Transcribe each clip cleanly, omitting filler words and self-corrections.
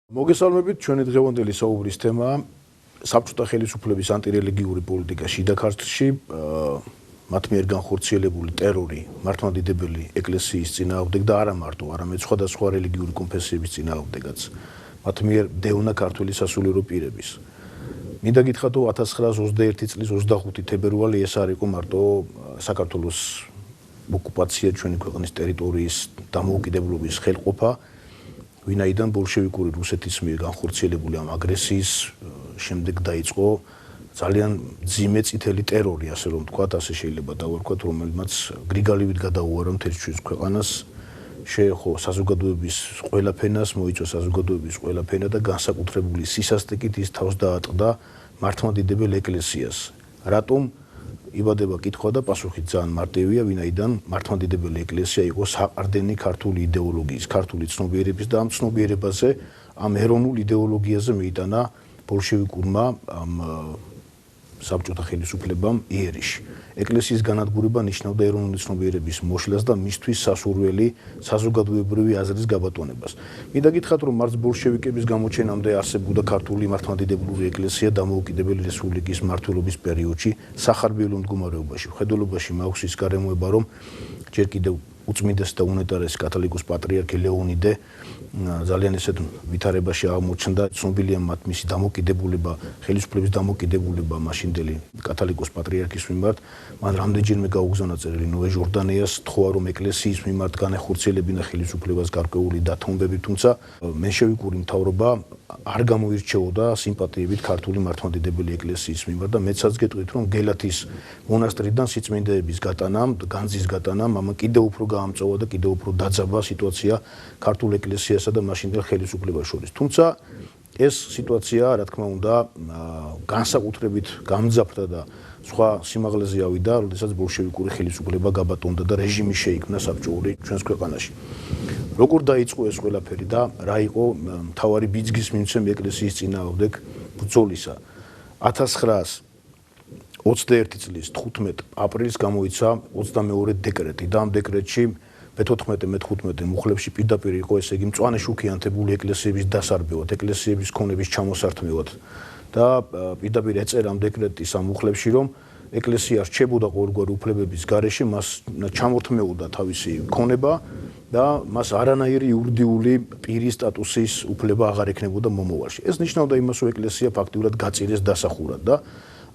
მოგესალმებით, ჩვენი დღევანდელი საუბრის თემაა საბჭოთა ხელისუფლების ანტირელიგიური პოლიტიკა შიდა ქართლში, მათ მიერ განხორციელებული ტერორი მართლმადიდებელი ეკლესიის წინააღმდეგ და არა მარტო, არამედ სხვადასხვა რელიგიური კონფესიების წინააღმდეგაც. მათ მიერ დევნა ქართველი სასულიერო პირების. მინდა გითხრათ, 1921 წლის 25 თებერვალი ეს არ იყო მარტო საქართველოს ოკუპაცია ჩვენი ქვეყნის ტერიტორიის დამოუკიდებლობის ხელყოფა, ვინაიდან ბოლშევიკური რუსეთის მიერ განხორციელებული ამ აგრესიის შემდეგ დაიწყო ძალიან ძიმე წითელი ტერორი, ასე რომ ვთქვათ, ასე შეიძლება დავარქვათ, რომელმაც გრიგალივით გადაუარა მთელ ჩვენს ქვეყანას, შეეხო საზოგადოების ყველა ფენას, მოიწვა საზოგადოების ყველა ფენა და განსაკუთრებული სისასტიკით ის თავს დაატყდა მართლმადიდებელ ეკლესიას. რატომ? იბადება კითხვა და პასუხი ძალიან მარტივია, ვინაიდან მართლმადიდებელი ეკლესია იყო საყრდენი ქართული იდეოლოგიის, ქართული ცნობიერების და ამ ცნობიერებაზე, ამ ეროვნულ იდეოლოგიაზე მიიტანა ბოლშევიკურმა ამ საბჭოთა ხელისუფლებამ იერიში. ეკლესიის განადგურება ნიშნავდა ეროვნული ცნობიერების მოშლას და მისთვის სასურველი საზოგადოებრივი აზრის გაბატონებას. მინდა გითხრათ, რომ მარც ბოლშევიკების გამოჩენამდე არსებობდა ქართული მართლმადიდებლური ეკლესია დამოუკიდებელი რესპუბლიკის მმართველობის პერიოდში სახარბიელო მდგომარეობაში. მხედველობაში მაქვს ის გარემოება, რომ ჯერ კიდევ უწმიდეს და უნეტარესი კათოლიკოს პატრიარქი ლეონიდე ძალიან ესეთ ვითარებაში აღმოჩნდა. ცნობილია მათ მისი დამოკიდებულება, ხელისუფლების დამოკიდებულება მაშინდელი კათოლიკოს პატრიარქის მიმართ. მან რამდენჯერმე გაუგზავნა წერილი ნოე ჟორდანიას, თქვა, რომ ეკლესიის მიმართ განახორციელებინა ხელისუფლებას გარკვეული დათმობები, თუმცა მენშევიკური მთავრობა არ გამოირჩეოდა სიმპათიებით ქართული მართლმადიდებელი ეკლესიის მიმართ და მეცაც გეტყვით, რომ გელათის მონასტრიდან სიწმინდეების გატანამ, განძის გატანამ ამან კიდევ უფრო გაამწოვა და კიდევ უფრო დაძაბა სიტუაცია ქართულ ეკლესიასა და მაშინდელ ხელისუფლებას შორის. თუმცა ეს სიტუაცია, რა თქმა უნდა, განსაკუთრებით გამძაფრდა და სხვა სიმაღლეზე ავიდა, როდესაც ბოლშევიკური ხელისუფლება გაბატონდა და რეჟიმი შეიქმნა საბჭოური ჩვენს ქვეყანაში. როგორ დაიწყო ეს ყველაფერი და რა იყო მთავარი ბიძგის მიმცემი ეკლესიის წინააღმდეგ ბრძოლისა? 1921 წლის 15 აპრილს გამოიცა 22 დეკრეტი და ამ დეკრეტში მე-14-მე-15 მუხლებში პირდაპირ იყო, ესე იგი, მწვანე შუქი ანთებული ეკლესიების დასარბევად, ეკლესიების ქონების ჩამოსართმევად და პირდაპირ ეწერა ამ დეკრეტის ამ მუხლებში, რომ ეკლესია რჩებოდა ყოველგვარი უფლებების გარეშე, მას ჩამორთმეოდა თავისი ქონება და მას არანაირი იურიდიული პირის სტატუსის უფლება აღარ ექნებოდა მომავალში. ეს ნიშნავდა იმას, რომ ეკლესია ფაქტიურად გაწირეს დასახურად და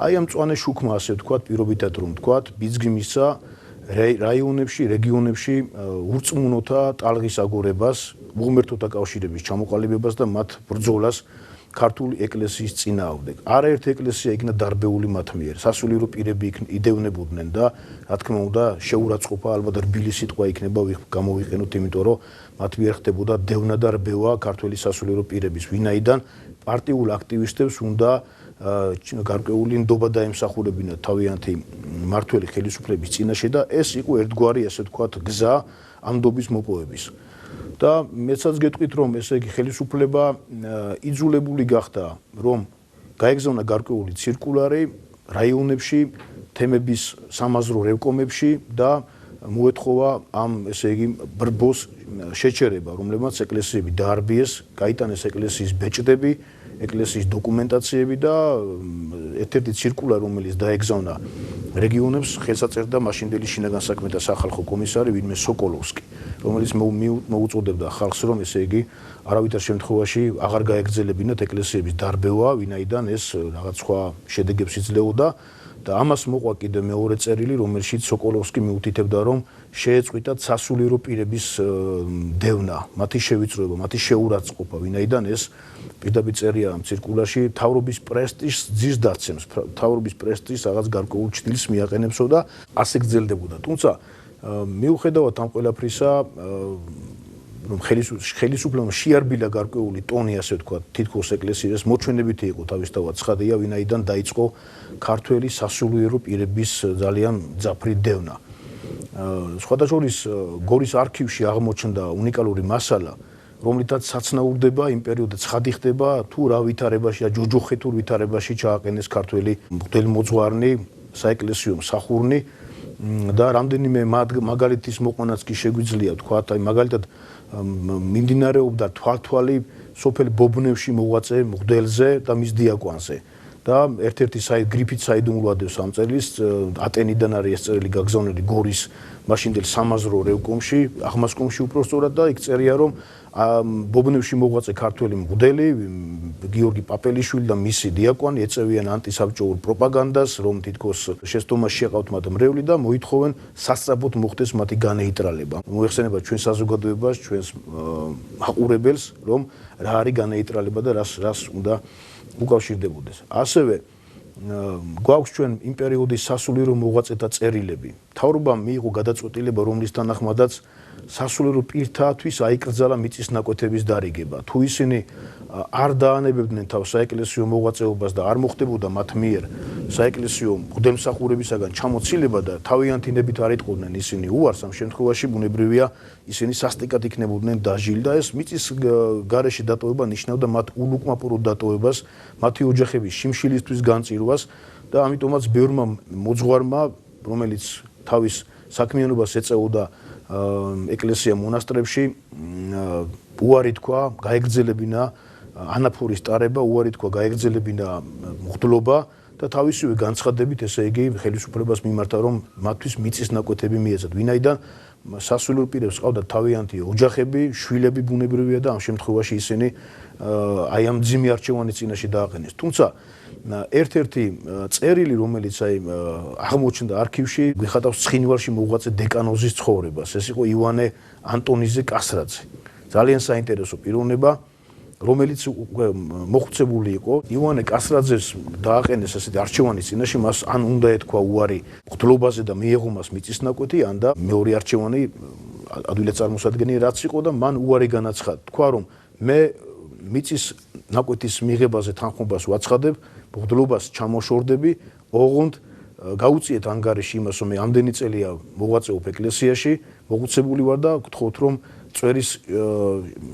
აი ამ მწვანე შუქმა, ასე ვთქვათ, პირობითად რომ ვთქვათ, ბიძგი მისცა რაიონებში, რეგიონებში ურწმუნოთა ტალღის აგორებას, უღმერთოთა კავშირების ჩამოყალიბებას და მათ ბრძოლას ქართული ეკლესიის წინააღმდეგ. არაერთი ეკლესია იქნა დარბეული მათ მიერ. სასულიერო პირები იდევნებოდნენ და რა თქმა უნდა, შეურაცხყოფა, ალბათ რბილი სიტყვა იქნება გამოვიყენოთ, იმიტომ რომ მათ მიერ ხდებოდა დევნა და რბევა ქართველი სასულიერო პირების, ვინაიდან პარტიულ აქტივისტებს უნდა გარკვეული ნდობა დაემსახურებინათ თავიანთი მმართველი ხელისუფლების წინაშე და ეს იყო ერთგვარი, ასე ვთქვათ, გზა ამ ნდობის მოპოვების. და მეცაც გეტყვით, რომ ესე იგი ხელისუფლება იძულებული გახდა, რომ გაეგზავნა გარკვეული ცირკულარი რაიონებში, თემების სამაზრო რევკომებში და მოეთხოვა ამ, ესე იგი, ბრბოს შეჩერება, რომლებმაც ეკლესიები დაარბიეს, გაიტანეს ეკლესიის ბეჭდები, ეკლესიის დოკუმენტაციები და ერთ-ერთი ცირკულარი, რომელიც დაეგზავნა რეგიონებს, ხელს აწერდა მაშინდელი შინაგან საქმეთა სახალხო კომისარი ვინმე სოკოლოვსკი, რომელიც მოუწოდებდა ხალხს, რომ ესე იგი არავითარ შემთხვევაში აღარ გაეგრძელებინათ ეკლესიების დარბევა, ვინაიდან ეს რაღაც სხვა შედეგებს იძლეოდა და ამას მოყვა კიდევ მეორე წერილი, რომელშიც სოკოლოვსკი მიუთითებდა, რომ შეეწყვიტათ სასულიერო პირების დევნა, მათი შევიწროება, მათი შეურაცხყოფა, ვინაიდან ეს პირდაპირ წერია ამ ცირკულარში მთავრობის პრესტიჟს ძირს დაცემს, მთავრობის პრესტიჟს რაღაც გარკვეულ ჩtildeს მიაყენებსო და ასე გრძელდებოდა. თუმცა მიუხედავად ამ ყველაფრისა, რომ ხელისუფლებამ შეარბილა გარკვეული ტონი, ასე ვთქვათ, თითქოს ეკლესიას მოჩვენებითი იყო თავისთავად ცხადია, ვინაიდან დაიწყო ქართველი სასულიერო პირების ძალიან მძაფრი დევნა. სხვათა შორის გორის არქივში აღმოჩნდა უნიკალური მასალა, რომლითაც საცნაურდება იმ პერიოდზე ცხადი ხდება, თუ რა ვითარებაში, ჯოჯოხეთურ ვითარებაში ჩააყენეს ქართველი მღვდელმოძღვარნი, საეკლესიო მსახურნი და რამდენიმე მაგალითის მოყვანაც კი შეგვიძლია ვთქვათ, აი მაგალითად მიმდინარეობდა თვალთვალი სოფელ ბობნევში მოღვაწე მღვდელზე და მის დიაკვანზე. და ერთ-ერთი გრიფით საიდუმლოადევს ამ წერილს ატენიდან არის ეს წერილი გაგზავნილი გორის მაშინდელ სამაზრო რევკომში, აღმასკომში უფრო სწორად და იქ წერია რომ ბობნევში მოღვაწე ქართველი მღვდელი გიორგი პაპელიშვილი და მისი დიაკვანი ეწევიან ანტისაბჭოურ პროპაგანდას, რომ თითქოს შეცდომაში შეყავთ მათ მრევლი და მოითხოვენ სასწრაფოდ მოხდეს მათი განეიტრალება. მოიხსენება ჩვენ საზოგადოებას, ჩვენს მაყურებელს, რომ რა არის განეიტრალება და რას უნდა უკავშირდებოდეს. ასევე გვაქვს ჩვენ იმ პერიოდის სასულიერო მოღვაწეთა წერილები. მთავრობამ მიიღო გადაწყვეტილება, რომლის თანახმადაც სასულიერო პირთათვის აიკრძალა მიწის ნაკვეთების დარიგება. თუ ისინი არ დაანებებდნენ თავს საეკლესიო მოღვაწეობას და არ მოხდებოდა მათ მიერ საეკლესიო მღვდელმსახურებისაგან ჩამოცილება და თავიანთინებით არ იტყოდნენ ისინი უარს, ამ შემთხვევაში ბუნებრივია ისინი სასტიკად იქნებოდნენ დაჟილი და ეს მიწის გარეშე დატოვება ნიშნავდა მათ ულუკმაპურო დატოვებას, მათი ოჯახების შიმშილისთვის განწირვას და ამიტომაც ბევრმა მოძღვარმა, რომელიც თავის საქმიანობას ეწეოდა ეკლესია მონასტრებში, უარი თქვა, გაეგრძელებინა ანაფორის ტარება, უარი თქვა, გაეგრძელებინა მღვდლობა და თავისივე განცხადებით, ესე იგი, ხელისუფლებას მიმართა, რომ მათთვის მიწის ნაკვეთები მიეცათ. ვინაიდან სასულიერო პირებს ყავდათ თავიანთი ოჯახები, შვილები ბუნებრივია და ამ შემთხვევაში ისინი აი ამ მძიმე არჩევანის წინაშე დააყენეს. თუმცა ერთ-ერთი წერილი, რომელიც აღმოჩნდა არქივში, გვიხატავს ცხინვალში მოღვაწე დეკანოზის ცხოვრებას. ეს იყო ივანე ანტონიძე კასრაძე. ძალიან საინტერესო პიროვნება, რომელიც მოხუცებული იყო. ივანე კასრაძეს დააყენეს ასეთი არჩევანის წინაშე, მას ან უნდა ეთქვა უარი მღვდლობაზე და მიეღო მას მიწის ნაკვეთი, ან და მეორე არჩევანი ადვილად წარმოსადგენია რაც იყო და მან უარი განაცხადა. თქვა რომ მე მიწის ნაკვეთის მიღებაზე თანხმობას ვაცხადებ, მღვდლობას ჩამოშორდები, ოღონდ გაუწიეთ ანგარიში იმას, რომ მე ამდენი წელია მოღვაწეობ ეკლესიაში, მოხუცებული ვარ და გთხოვთ რომ წვერის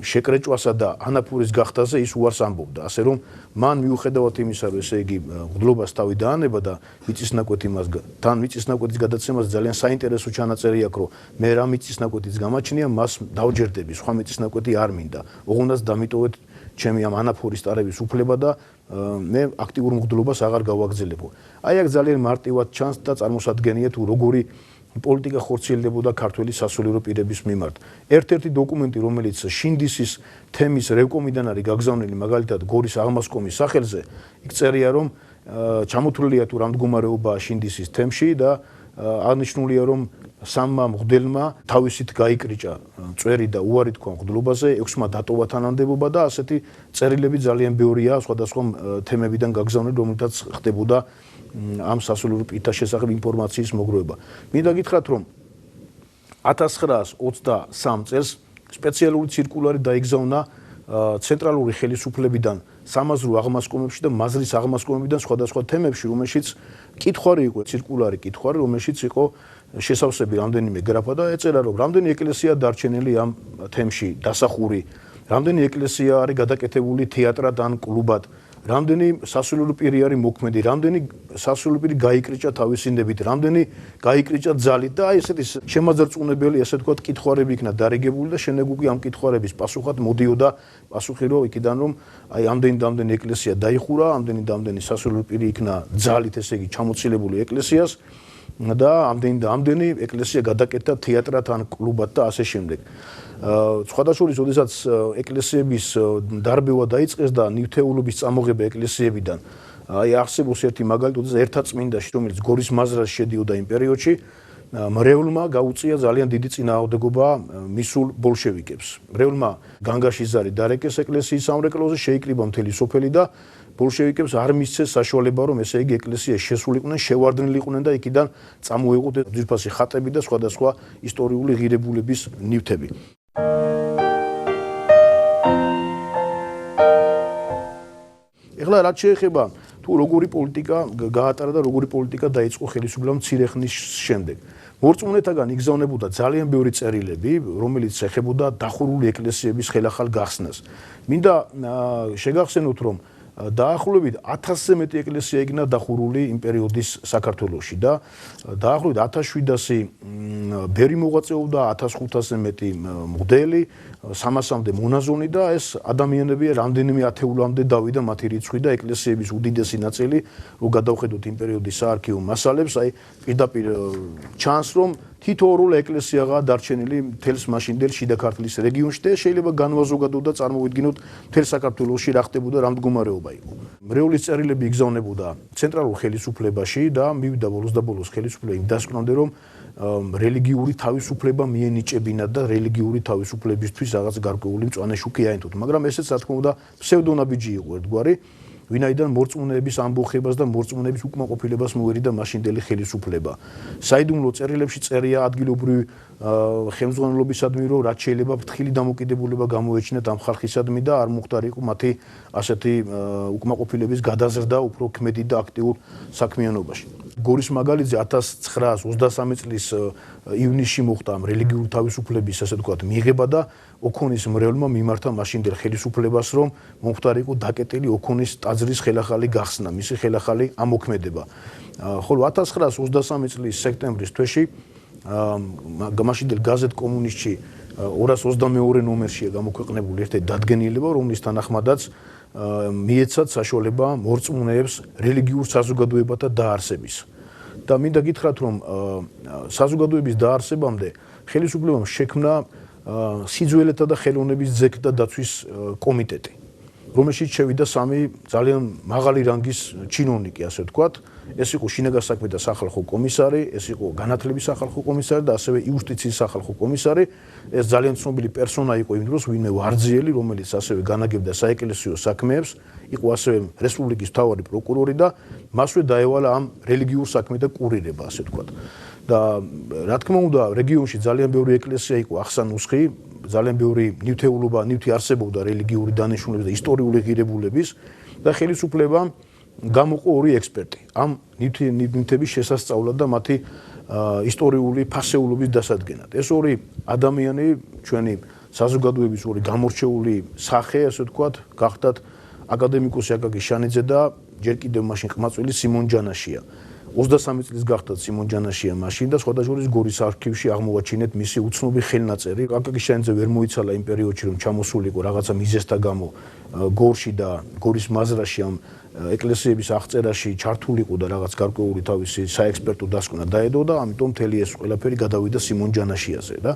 შეკრეჭვასა და ანაფურის გახდაზე ის უარს ამბობდა. ასე რომ მან მიუხედავად იმისა, რომ ესე იგი მღვდლობას თავი დაანება და მიწის ნაკვეთი მას თან მიწის ნაკვეთის გადაცემას ძალიან საინტერესო ჩანაწერი აქვს, რომ მე რა მიწის ნაკვეთის გამაჩნია, მას დავჯერდები, სხვა მიწის ნაკვეთი არ მინდა. ოღონდაც დამიტოვეთ ჩემი ამ ანაფურის ტარების უფლება და მე აქტიურ მღვდლობას აღარ გავაგრძელებო. აი აქ ძალიან მარტივად ჩანს და წარმოსადგენია თუ როგორი პოლიტიკა ხორციელდებოდა ქართველი სასულიერო პირების მიმართ. ერთ-ერთი დოკუმენტი, რომელიც შინდისის თემის რევკომიდან არის გაგზავნილი, მაგალითად გორის აღმასკომის სახელზე, იქ წერია, რომ ჩამოთვლილია თუ რა მდგომარეობაა შინდისის თემში და აღნიშნულია, რომ სამმა მღვდელმა თავისით გაიკრიჭა წვერი და უარი თქვა მღვდლობაზე, 6-მა დატოვა თანამდებობა და ასეთი წერილები ძალიან ბევრია სხვადასხვა თემებიდან გაგზავნილი, რომელთაც ხდებოდა ამ სასულიერო პირთა შესახებ ინფორმაციის მოგროვება. მინდა გითხრათ, რომ 1923 წელს სპეციალური ცირკულარი დაიგზავნა ცენტრალური ხელისუფლებიდან სამაზრო აღმასკომებში და მაზრის აღმასკომებიდან სხვადასხვა თემებში, რომელშიც კითხვარი იყო, ცირკულარი კითხვარი, რომელშიც იყო შესავსები რამდენიმე გრაფა და ეწერა, რომ რამდენი ეკლესია დარჩენილი ამ თემში დასახური, რამდენი ეკლესია არის გადაკეთებული თეატრად ან კლუბად, რამდენი სასულიერო პირი არის მოქმედი, რამდენი სასულიერო პირი გაიკრიჭა თავისინდებით, რამდენი გაიკრიჭა ძალით და აი ესეთი შემაძერწუნებელი, ესე ვთქვათ, კითხვარები იქნა დარიგებული და შემდეგ უკვე ამ კითხვარების პასუხად მოდიოდა პასუხი, რომ იქიდან რომ აი ამდენი ეკლესია დაიხურა, ამდენი სასულიერო პირი იქნა ძალით, ესე იგი ჩამოცილებული ეკლესიას და ამდენი ეკლესია გადაკეთდა თეატრად ან კლუბად და ასე შემდეგ. სხვადასხვა როდესაც ეკლესიების დარბევა დაიწყეს და ნივთეულობის წამოღება ეკლესიებიდან, აი არსებობს ერთი მაგალითი, როდესაც ერთაწმინდაში, რომელიც გორის მაზრაში შედიოდა იმ პერიოდში, მრევლმა გაუწია ძალიან დიდი წინააღმდეგობა მისულ ბოლშევიკებს. მრევლმა განგაშიზარი დარეკეს ეკლესიის სამრეკლოზე, შეიკრიბა მთელი სოფელი და ბოლშევიკებს არ მისცეს საშუალება, რომ ესე იგი ეკლესიაში შესულიყვნენ, შევარდნილიყვნენ და იქიდან წამოეყოდნენ ძვირფასი ხატები და სხვადასხვა ისტორიული ღირებულების ნივთები. ეხლა რაც შეეხება თუ როგორი პოლიტიკა გაატარა და როგორი პოლიტიკა დაიწყო ხელისუფლებამ მცირე ხნის შემდეგ. მორწმუნეთაგან იგზავნებოდა ძალიან ბევრი წერილები, რომელიც ეხებოდა დახურული ეკლესიების ხელახალ გახსნას. მინდა შეგახსენოთ, რომ დაახლოებით 1000-ზე მეტი ეკლესია იქნა დახურული იმ პერიოდის საქართველოში და დაახლოებით 1700 ბერი მოღვაწეობდა, 1500-ზე მეტი მღვდელი, 300-მდე მონაზონი და ეს ადამიანები რამდენიმე ათეულამდე დავიდა მათი რიცხვი და ეკლესიების უდიდესი ნაწილი, რო გადავხედოთ იმ პერიოდის საარქივო მასალებს, აი პირდაპირ ჩანს, რომ თითოეული ეკლესიაა დარჩენილი მთელს მაშინდელ შიდა ქართლის რეგიონში და შეიძლება განვაზოგადოთ და წარმოვიდგინოთ მთელ საქართველოში რა ხდებოდა, რა მდგომარეობა იყო. მრევლის წერილები იგზავნებოდა ცენტრალურ ხელისუფლებაში და მივიდა ბოლოს და ბოლოს ხელისუფლება იმ დასკვნამდე, რომ რელიგიური თავისუფლება მიენიჭებინა და რელიგიური თავისუფლებისთვის რაღაც გარკვეული მწვანე შუქი აინთოთ, მაგრამ ესეც რა თქმა უნდა ფსევდონაბიჯი იყო ერთგვარი, ვინაიდან მორწმუნეების ამბოხებას და მორწმუნეების უკმაყოფილებას მოერიდა მაშინდელი ხელისუფლება. საიდუმლო წერილებში წერია ადგილობრივი ხელმძღვანელობისადმი, რომ რაც შეიძლება ფრთხილი დამოკიდებულება გამოეჩინათ ამ ხალხისადმი და არ მოხდარიყო მათი ასეთი უკმაყოფილების გადაზრდა უფრო ქმედი და აქტიურ საქმიანობაში. გორის მაგალითზე 1923 წლის ივნისში მოხდა ამ რელიგიური თავისუფლების ასე ვთქვათ მიღება და ოქონის მრევლმა მიმართა მაშინდელ ხელისუფლებას, რომ მომხდარიყო დაკეტილი ოქონის ტაძრის ხელახალი გახსნა, მისი ხელახალი ამოქმედება. ხოლო 1923 წლის სექტემბრის თვეში მაშინდელ გაზეთ კომუნისტში 222 ნომერშია გამოქვეყნებული ერთ-ერთი დადგენილება, რომლის თანახმადაც მიეცათ საშუალება მორწმუნეებს რელიგიურ საზოგადოებათა დაარსების. და მინდა გითხრათ, რომ საზოგადოების დაარსებამდე ხელისუფლებამ შექმნა სიძველეთა და ხელოვნების ძეგლთა დაცვის კომიტეტი, რომელშიც შევიდა 3 ძალიან მაღალი რანგის ჩინოვნიკი, ასე ვთქვათ. ეს იყო შინაგან საქმეთა სახალხო კომისარი, ეს იყო განათლების სახალხო კომისარი და ასევე იუსტიციის სახალხო კომისარი. ეს ძალიან ცნობილი პერსონა იყო იმ დროს, ვინმე ვარძიელი, რომელიც ასევე განაგებდა საეკლესიო საქმეებს, იყო ასევე რესპუბლიკის მთავარი პროკურორი და მასვე დაევალა ამ რელიგიურ საქმეთა კურირება, ასე ვთქვათ. და რა თქმა უნდა, რეგიონში ძალიან ბევრი ეკლესია იყო ახსანუსხი, ძალიან ბევრი ნივთი არსებობდა რელიგიური დანიშნულების და ისტორიული ღირებულების და ხელისუფლებამ გამოყო 2 ექსპერტი ამ ნივთების შესასწავლად და მათი ისტორიული ფასეულობის დასადგენად. ეს 2 ადამიანი ჩვენი საზოგადოების 2 გამორჩეული სახე, ასე ვთქვათ, გახდათ აკადემიკოსი აკაკი შანიძე და ჯერ კიდევ მაშინ ყმაწვილი სიმონ ჯანაშია. 23 წლის გახდათ სიმონ ჯანაშია მაშინ და სხვადასხვა გორის არქივში აღმოვაჩინეთ მისი უცნობი ხელნაწერი. აკაკი შანიძე ვერ მოიცალა იმ პერიოდში, რომ ჩამოსულიყო რაღაცა მიზეზთა გამო გორში და გორის მაზრაში ამ ეკლესიების აღწერაში ჩართულიყო და რაღაც გარკვეული თავისი საექსპერტო დასკვნა დაედო და ამიტომ მთელი ეს ყველაფერი გადავიდა სიმონ ჯანაშიაზე და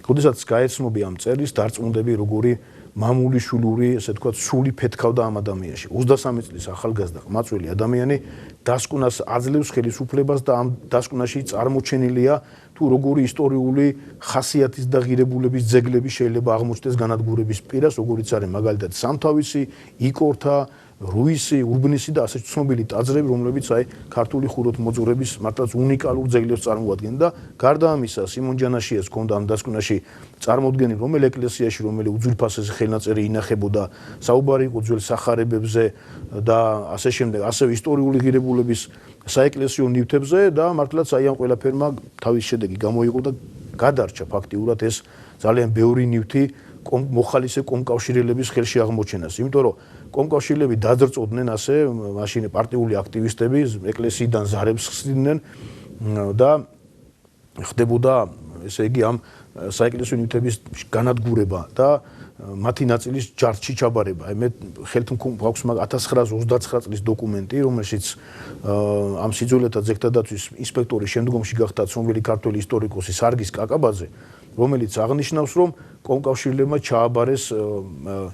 როდესაც გაეცნობი ამ წერილს, დარწმუნდები როგორი მამულიშვილური, ესე ვთქვათ, სული ფეთქავდა ამ ადამიანში. 23 წლის ახალგაზრდა ყმაწვილი ადამიანი დასკვნას აძლევს ხელისუფლებას და ამ დასკვნაში წარმოჩენილია თუ როგორი ისტორიული ხასიათის და ღირებულების ძეგლები შეიძლება აღმოჩნდეს განადგურების პირას, როგორიც არის მაგალითად სამთავისი, იკორთა, რუისი, ურბნისი და ასე ცნობილი ტაძრები, რომლებიც აი ქართული ხუროთმოძღვრების მართლაც უნიკალურ ძეგლებს წარმოადგენენ და გარდა ამისა, სიმონ ჯანაშიას ჰქონდა ამ დასკვნაში წარმოდგენილი რომელ ეკლესიაში, რომელი უძვირფასესი ხელნაწერი ინახებოდა, საუბარი იყო ძველ სახარებებზე და ასე შემდეგ, ასევე ისტორიული ღირებულების საეკლესიო ნივთებზე და მართლაც აი ამ ყველაფერმა თავის შედეგი გამოიღო და გადარჩა ფაქტიურად ეს ძალიან ბევრი ნივთი მოხალისე კომკავშირელების ხელში აღმოჩენას, იმიტომ რომ კომკავშირლები დაძრწოდნენ ასე მაშინ პარტიული აქტივისტები ეკლესიიდან ზარებს ხსნიდნენ და ხდებოდა ესე იგი ამ საეკლესიო ნივთების განადგურება და მათი ნაწილის ჯარში ჩაბარება. აი მე ხელთ გვაქვს 1929 წლის დოკუმენტი, რომელშიც ამ სიძველეთა ძეგლთა დაცვის ინსპექტორი შემდგომში გახდა ცნობილი ქართველი ისტორიკოსი სარგის კაკაბაძე, რომელიც აღნიშნავს, რომ კომკავშირლებმა ჩააბარეს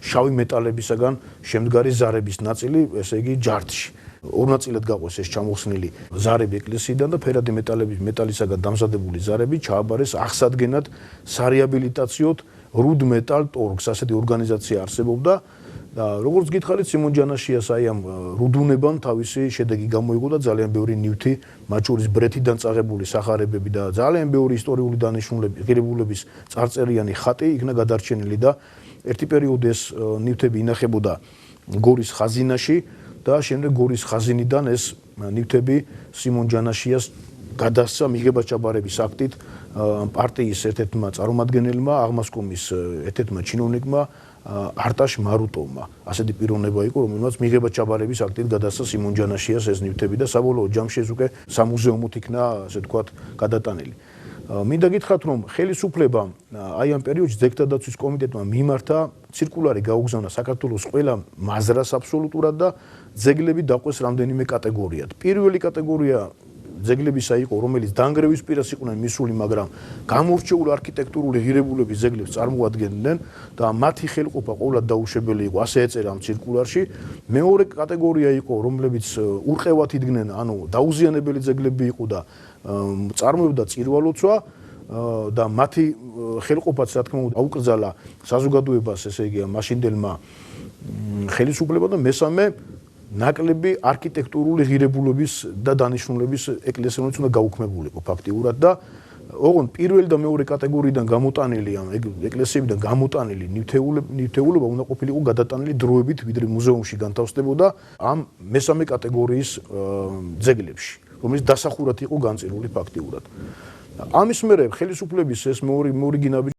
შავი მეტალებისაგან შემდგარი ზარების ნაწილი, ესე იგი ჯარში. 2 ნაწილად გაყვეს ეს ჩამოხსნილი ზარები ეკლესიიდან და ფერადი მეტალისაგან დამზადებული ზარები ჩააბარეს აღსადგენად სარეაბილიტაციოდ რუდ მეტალ ტორგს, ასეთი ორგანიზაცია არსებობდა და როგორც გითხარით, სიმონ ჯანაშიას აი ამ რუდუნებამ თავისი შედეგი გამოიღო და ძალიან ბევრი ნივთი, მათ შორის ბრეთიდან წაღებული სახარებები და ძალიან ბევრი ისტორიული დანიშნულების, ღირებულების წარწერიანი ხატი იქნა გადარჩენილი და ერთი პერიოდი ეს ნივთები ინახებოდა გორის ხაზინაში და შემდეგ გორის ხაზინიდან ეს ნივთები სიმონ ჯანაშიას გადასცა მიღება ჩაბარების აქტით პარტიის ერთ-ერთმა წარმომადგენელმა, აღმასკომის ერთ-ერთმა ჩინოვნიკმა არტაშ მარუტოვმა. ასეთი პიროვნება იყო, რომელმაც მიღება ჩაბარების აქტით გადასცა სიმონ ჯანაშიას ეს ნივთები და საბოლოო ჯამში ეს უკვე სამუზეუმოდ იქნა, ასე ვთქვათ, გადატანილი. მინდა გითხრათ, რომ ხელისუფლებამ აი ამ პერიოდში ძეგლთა დაცვის კომიტეტმა მიმართა ცირკულარი გაუგზავნა საქართველოს ყველა მაზრას აბსოლუტურად და ძეგლები დაყვეს რამდენიმე კატეგორიად. პირველი კატეგორია ძეგლებისა იყო, რომელიც დანგრევის პირას იყვნენ მისული, მაგრამ გამორჩეული არქიტექტურული ღირებულების ძეგლებს წარმოადგენდნენ და მათი ხელყოფა ყოვლად დაუშვებელი იყო, ასე ეწერა ამ ცირკულარში. მეორე კატეგორია იყო, რომლებიც ურყევად იდგნენ, ანუ დაუზიანებელი ძეგლები იყო და წარმოებდა წირვალოცვა და მათი ხელყოფაც, რა თქმა უნდა, აუკრძალა საზოგადოებას, ესე იგი, მაშინდელმა ხელისუფლებამ და მესამე ნაკლები არქიტექტურული ღირებულების და დანიშნულების ეკლესია უნდა გაუქმებულიყო ფაქტიურად და ოღონდ პირველი და მეორე კატეგორიიდან გამოტანილი ამ ეკლესიებიდან გამოტანილი ნივთეულობა უნდა ყოფილიყო გადატანილი დროებით, ვიდრე მუზეუმში განთავსდებოდა ამ მესამე კატეგორიის ძეგლებში, რომელიც დასახურად იყო განწირული ფაქტიურად. ამის მერე ხელისუფლების ეს მოორიგინავი